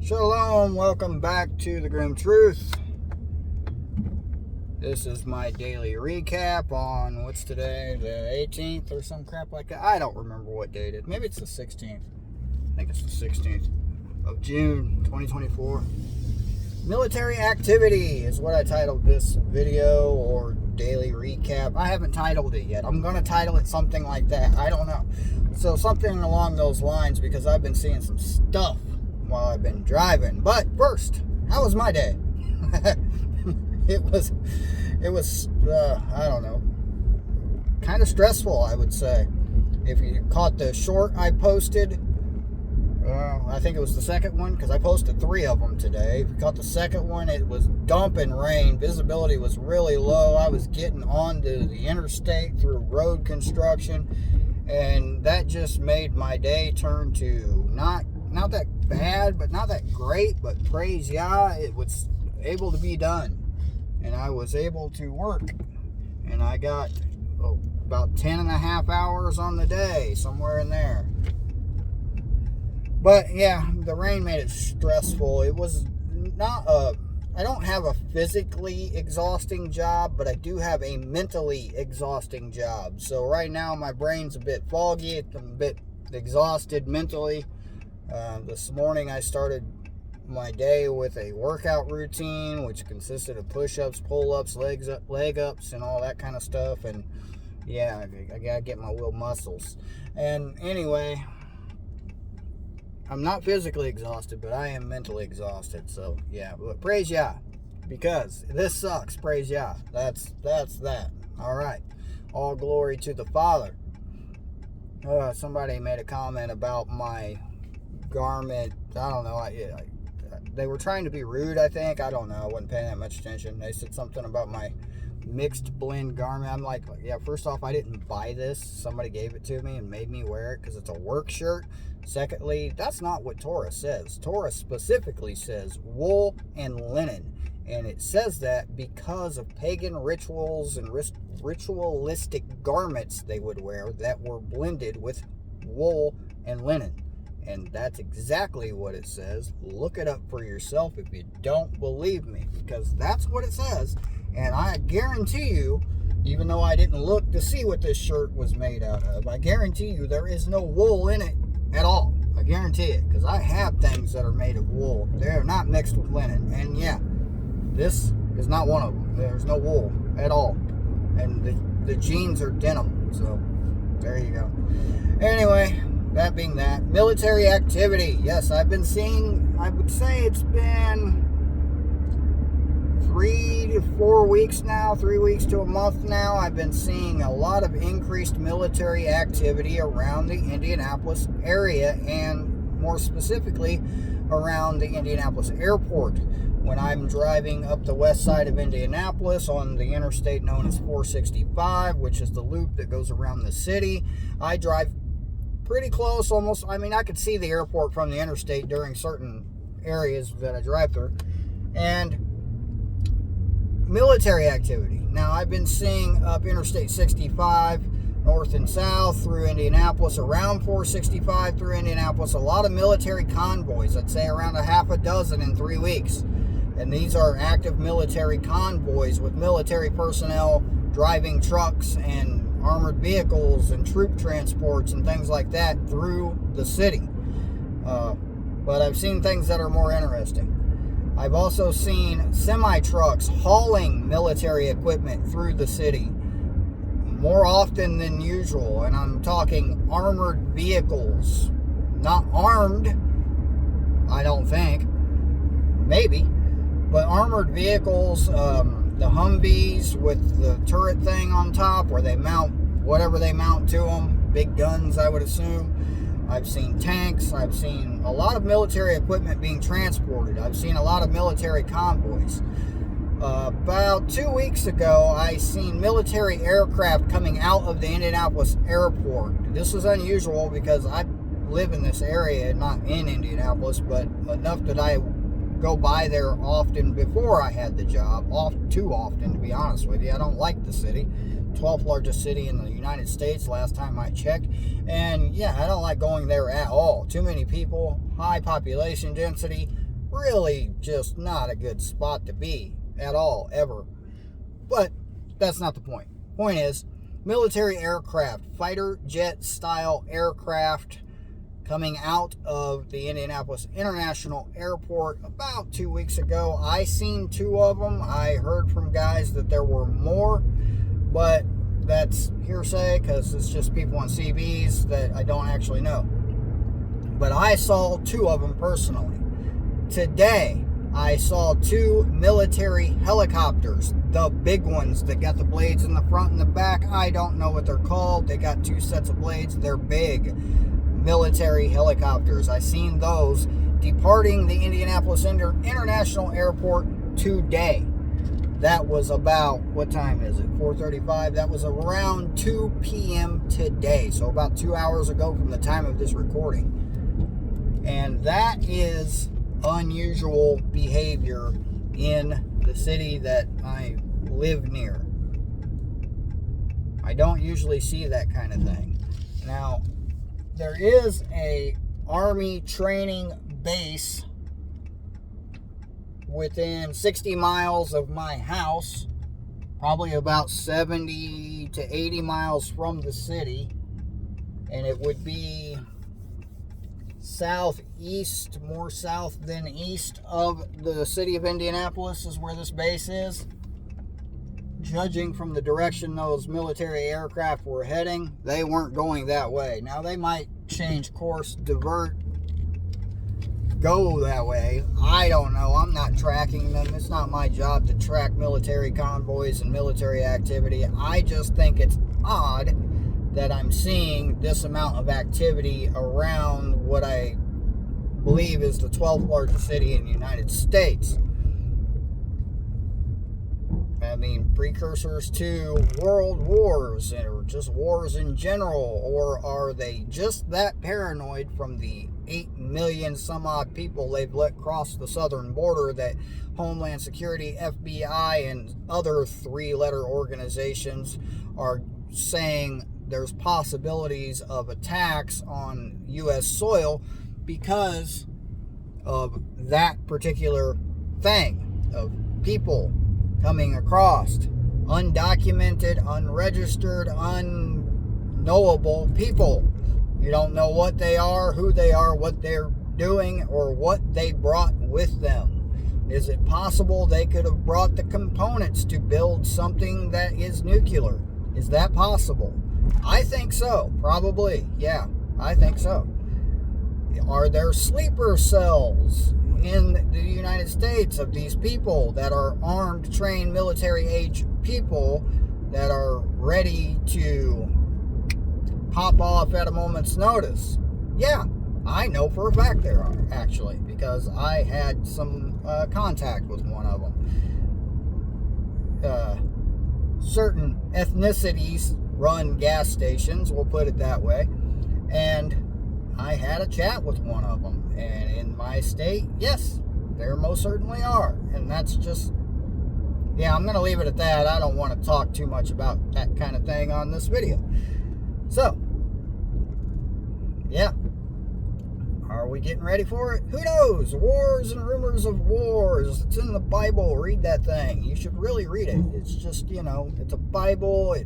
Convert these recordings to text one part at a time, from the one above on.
Shalom, welcome back to the Grim Truth. This is my daily recap on what's today, the 18th or some crap like that. I don't remember what date it is. Maybe it's the 16th. I think it's the 16th of June 2024. Military activity is what I titled this video or daily recap. I haven't titled it yet. I'm going to title it something like that. I don't know. So something along those lines because I've been seeing some stuff while I've been driving. But first, how was my day? It was I don't know, kind of stressful, I would say. If you caught the short I posted, I think it was the second one, because I posted 3 of them today. If you caught the second one, it was dumping rain. Visibility was really low. I was getting onto the interstate through road construction, and that just made my day turn to not that bad, but not that great, but praise Yah, it was able to be done. And I was able to work. And I got about 10 and a half hours on the day, somewhere in there. But yeah, the rain made it stressful. It was not I don't have a physically exhausting job, but I do have a mentally exhausting job. So right now my brain's a bit foggy. I'm a bit exhausted mentally. This morning I started my day with a workout routine, which consisted of push-ups, pull-ups, leg ups, and all that kind of stuff. And yeah, I gotta get my little muscles. And anyway, I'm not physically exhausted, but I am mentally exhausted. So yeah, but praise Yah, because this sucks. Praise Yah. That's that. All right. All glory to the Father. Somebody made a comment about my garment. I don't know. They were trying to be rude, I think. I don't know. I wasn't paying that much attention. They said something about my mixed blend garment. I'm like, yeah, first off, I didn't buy this. Somebody gave it to me and made me wear it because it's a work shirt. Secondly, that's not what Torah says. Torah specifically says wool and linen. And it says that because of pagan rituals and ritualistic garments they would wear that were blended with wool and linen. And that's exactly what it says. Look it up for yourself if you don't believe me, because that's what it says. And I guarantee you, even though I didn't look to see what this shirt was made out of, I guarantee you there is no wool in it at all. I guarantee it, because I have things that are made of wool. They're not mixed with linen. And yeah, this is not one of them. There's no wool at all. And the jeans are denim. So there you go. Anyway, that being that, military activity. Yes, I've been seeing, I would say it's been 3 to 4 weeks now, 3 weeks to a month now. I've been seeing a lot of increased military activity around the Indianapolis area, and more specifically around the Indianapolis airport. When I'm driving up the west side of Indianapolis on the interstate known as 465, which is the loop that goes around the city, I drive pretty close, almost. I mean, I could see the airport from the interstate during certain areas that I drive through. And military activity. Now, I've been seeing up Interstate 65, north and south through Indianapolis, around 465 through Indianapolis, a lot of military convoys. I'd say around a half a dozen in 3 weeks. And these are active military convoys with military personnel driving trucks and armored vehicles and troop transports and things like that through the city. But I've seen things that are more interesting. I've also seen semi-trucks hauling military equipment through the city more often than usual. And I'm talking armored vehicles. Not armed, I don't think. Maybe. But armored vehicles, the Humvees with the turret thing on top where they mount whatever they mount to them, big guns, I would assume. I've seen tanks. I've seen a lot of military equipment being transported. I've seen a lot of military convoys. About 2 weeks ago, I seen military aircraft coming out of the Indianapolis airport. This is unusual because I live in this area, not in Indianapolis, but enough that I go by there often before I had the job. Too often, to be honest with you. I don't like the city. 12th largest city in the United States last time I checked. And yeah, I don't like going there at all. Too many people, high population density, really just not a good spot to be at all, ever. But that's not the point. Point is, military aircraft, fighter jet style aircraft coming out of the Indianapolis International Airport about 2 weeks ago. I seen 2 of them. I heard from guys that there were more, but that's hearsay because it's just people on CBs that I don't actually know. But I saw 2 of them personally. Today, I saw 2 military helicopters, the big ones that got the blades in the front and the back. I don't know what they're called. They got 2 sets of blades. They're big military helicopters. I seen those departing the Indianapolis International Airport today. That was about, what time is it? 4:35. That was around 2 p.m. today. So about 2 hours ago from the time of this recording. And that is unusual behavior in the city that I live near. I don't usually see that kind of thing. Now, there is a Army training base within 60 miles of my house, probably about 70 to 80 miles from the city, and it would be southeast, more south than east of the city of Indianapolis is where this base is. Judging from the direction those military aircraft were heading, they weren't going that way. Now, they might change course, divert, go that way. I don't know. I'm not tracking them. It's not my job to track military convoys and military activity. I just think it's odd that I'm seeing this amount of activity around what I believe is the 12th largest city in the United States. I mean, precursors to world wars or just wars in general, or are they just that paranoid from the 8 million some odd people they've let cross the southern border that Homeland Security, FBI, and other 3-letter organizations are saying there's possibilities of attacks on U.S. soil because of that particular thing of people coming across, undocumented, unregistered, unknowable people. You don't know what they are, who they are, what they're doing, or what they brought with them. Is it possible they could have brought the components to build something that is nuclear? Is that possible? I think so. Probably. Yeah, I think so. Are there sleeper cells in the United States of these people that are armed, trained, military-age people that are ready to pop off at a moment's notice? Yeah, I know for a fact there are, actually, because I had some contact with one of them. Certain ethnicities run gas stations, we'll put it that way, and I had a chat with one of them, and in my state, yes, there most certainly are, and that's just, yeah, I'm going to leave it at that. I don't want to talk too much about that kind of thing on this video. So, yeah, are we getting ready for it? Who knows? Wars and rumors of wars. It's in the Bible. Read that thing. You should really read it. It's just, you know, it's a Bible.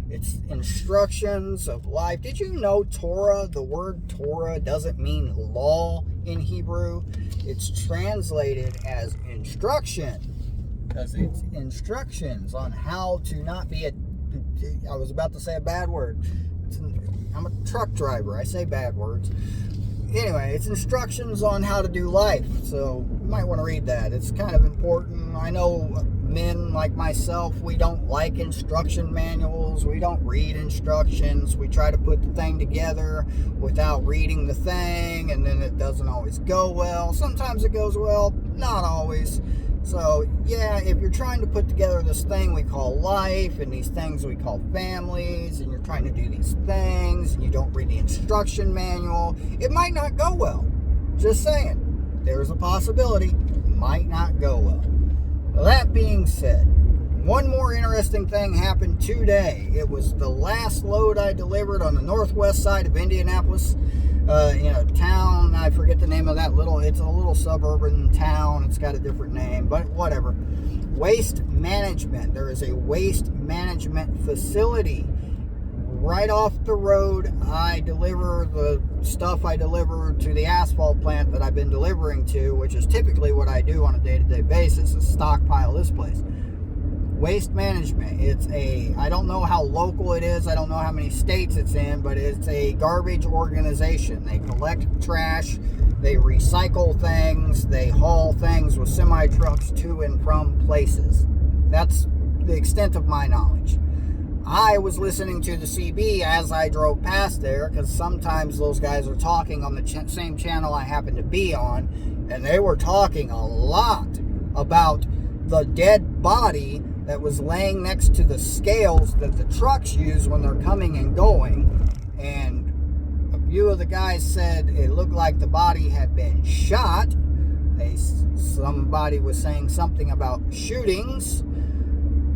It's instructions of life. Did you know Torah, the word Torah, doesn't mean law in Hebrew? It's translated as instruction, because it's instructions on how to not be I was about to say a bad word. I'm a truck driver. I say bad words. Anyway, it's instructions on how to do life. So you might want to read that. It's kind of important. I know men like myself, we don't like instruction manuals. We don't read instructions. We try to put the thing together without reading the thing, and then it doesn't always go well. Sometimes it goes well, not always. So, yeah, if you're trying to put together this thing we call life and these things we call families, and you're trying to do these things and you don't read the instruction manual, it might not go well. Just saying. There's a possibility it might not go well. That being said, one more interesting thing happened today. It was the last load I delivered on the northwest side of Indianapolis. town. I forget the name of that it's a little suburban town. It's got a different name, but whatever. Waste management. There is a waste management facility right off the road. I deliver the stuff I deliver to the asphalt plant that I've been delivering to, which is typically what I do on a day-to-day basis, is stockpile this place. Waste management. I don't know how local it is. I don't know how many states it's in, but it's a garbage organization. They collect trash, they recycle things, they haul things with semi-trucks to and from places. That's the extent of my knowledge. I was listening to the CB as I drove past there, because sometimes those guys are talking on the same channel I happen to be on, and they were talking a lot about the dead body that was laying next to the scales that the trucks use when they're coming and going. And a few of the guys said it looked like the body had been shot. Somebody was saying something about shootings.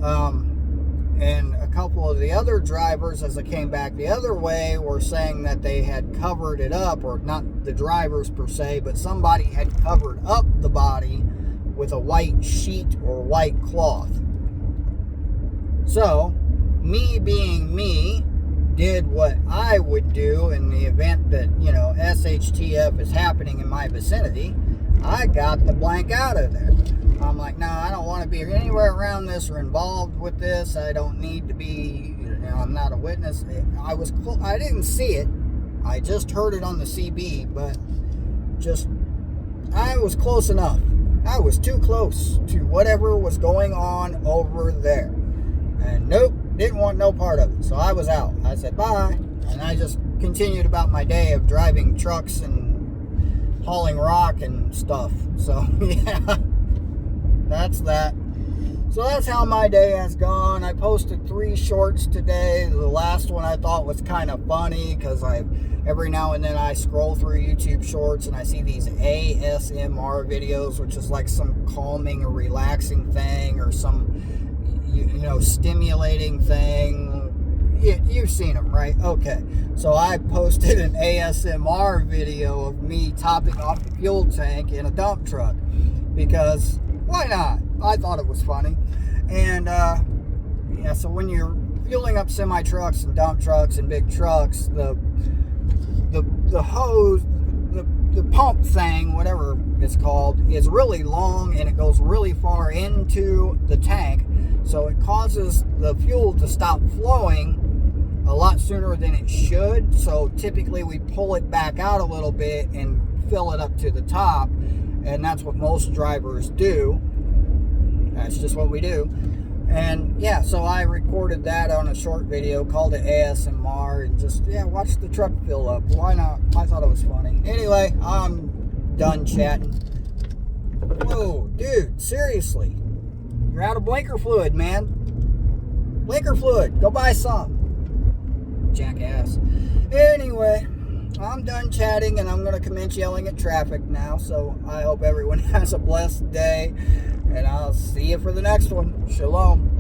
And a couple of the other drivers, as I came back the other way, were saying that they had covered it up, or not the drivers per se, but somebody had covered up the body with a white sheet or white cloth. So, me being me, did what I would do in the event that, SHTF is happening in my vicinity. I got the blank out of there. I'm like, no, I don't want to be anywhere around this or involved with this. I don't need to be, I'm not a witness. I didn't see it. I just heard it on the CB, but I was close enough. I was too close to whatever was going on over there. And nope, didn't want no part of it. So I was out. I said bye. And I just continued about my day of driving trucks and hauling rock and stuff. So yeah, that's that. So that's how my day has gone. I posted 3 shorts today. The last one I thought was kind of funny, because every now and then I scroll through YouTube shorts and I see these ASMR videos, which is like some calming or relaxing thing, or some stimulating thing. You've seen them, right? Okay. So I posted an ASMR video of me topping off the fuel tank in a dump truck, because why not? I thought it was funny. And so when you're fueling up semi trucks and dump trucks and big trucks, the hose, the pump thing, whatever it's called, is really long and it goes really far into the tank. So it causes the fuel to stop flowing a lot sooner than it should. So typically we pull it back out a little bit and fill it up to the top. And that's what most drivers do. That's just what we do. And yeah, so I recorded that on a short video, called it ASMR, and just, watch the truck fill up. Why not? I thought it was funny. Anyway, I'm done chatting. Whoa, dude, seriously. You're out of blinker fluid, man. Blinker fluid. Go buy some. Jackass. Anyway, I'm done chatting, and I'm going to commence yelling at traffic now. So I hope everyone has a blessed day, and I'll see you for the next one. Shalom.